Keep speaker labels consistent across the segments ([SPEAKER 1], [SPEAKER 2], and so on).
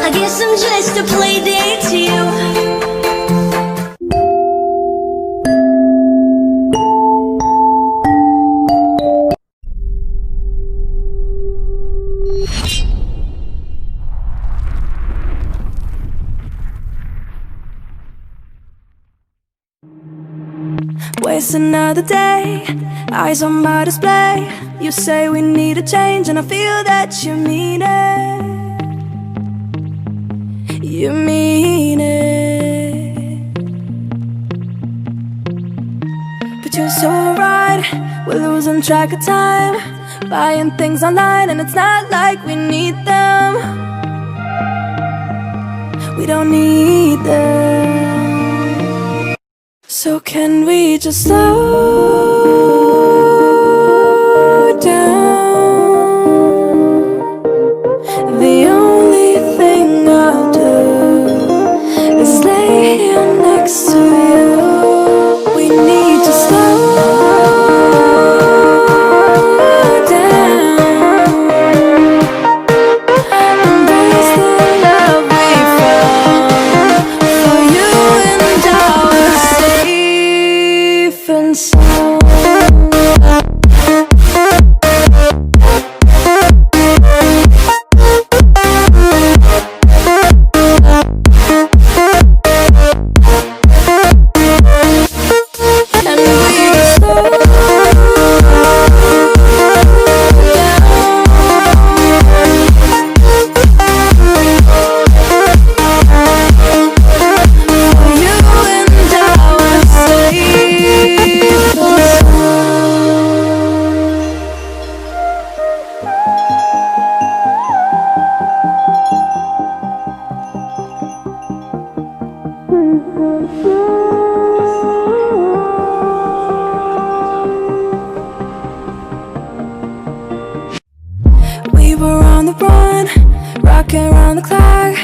[SPEAKER 1] I guess I'm just a play date to you.
[SPEAKER 2] Waste another day, eyes on my display. You say we need a change and I feel that you mean it. You mean it. But you're so right, we're losing track of time, buying things online and it's not like we need them. We don't need them. So can we just slow down? The only thing I'll do is lay here next to you. We need to slow down. Embrace the love we found for you and our safe and sound. We were on the run, rocking around the clock.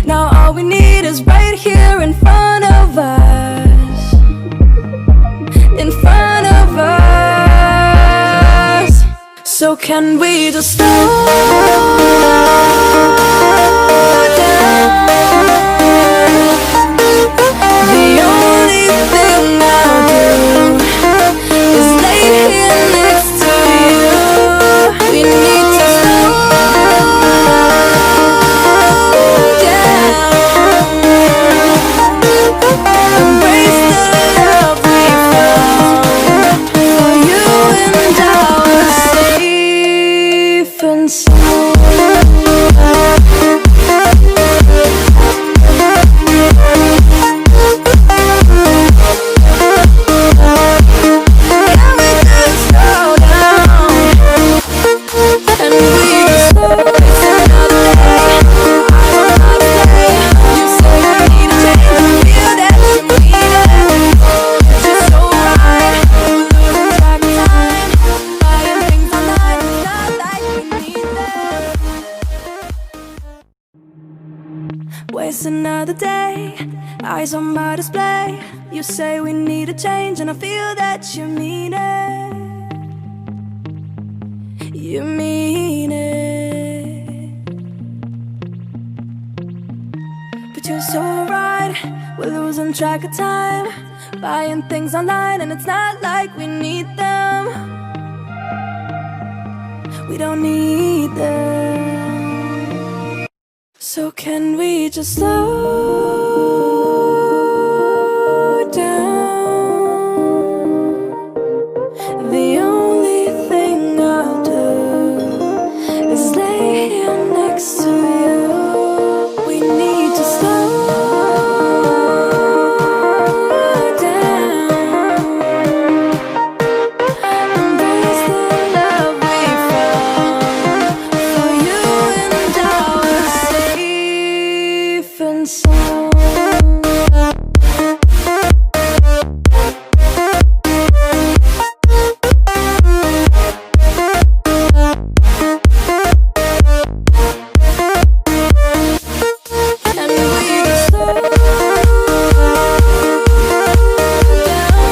[SPEAKER 2] Now all we need is right here in front of us. In front of us. So can we just slow down? The only thing I'll do is lay here next to you. We need to slow down. Embrace the love we found for you and our safe and sound. Can we just slow down? And we just slow another day. I don't understand. You say you need a change, I feel that you need it. It's just so right, we're losing track of time, buying things online, it's not like we need them. Waste another day, eyes on my display. You say we need a change and I feel that you mean it. You mean it. But you're so right, we're losing track of time, buying things online and it's not like we need them. We don't need them. So can we just slow down? The only thing I'll do is lay here next to you. We need to slow down. Embrace the love we found for you and our safe and sound. And we just slow down.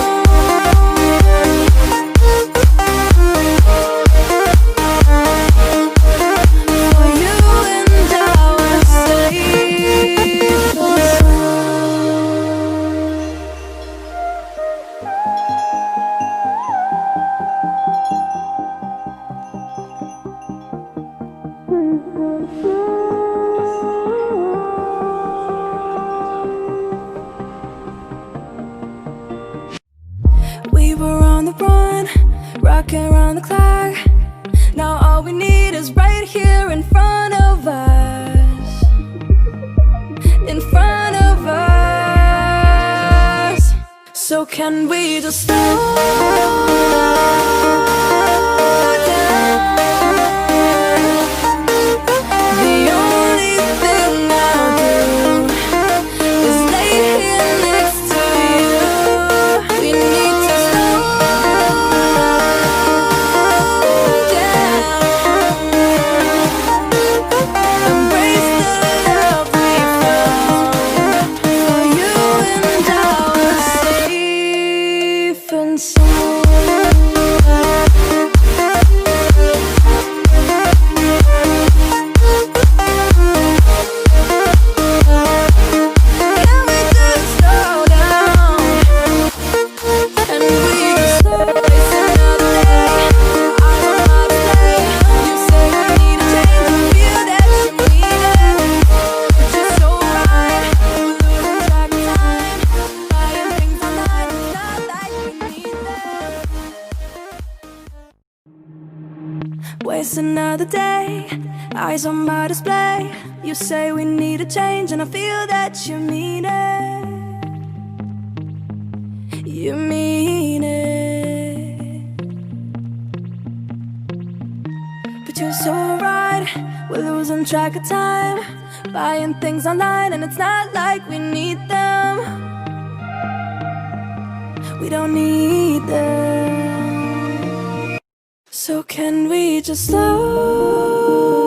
[SPEAKER 2] For you and our safe on the clock. Now all we need is right here in front of us. In front of us. So can we just slow down? The only thing I'll do is lay here next to you. We need to slow down. Embrace the love we found. For you and I are safe and sound. Can we just slow down? And we just slow waste another day. I don't know how to play. You say we need a change. I feel that you mean it. But you're so right. We're losing track of time. Buying things online. It's not like we need them. Waste another day. Eyes on my display. You say we need a change, and I feel that you mean it. You mean it. But you're so right. We're losing track of time. Buying things online, and it's not like we need them. We don't need them. So can we just slow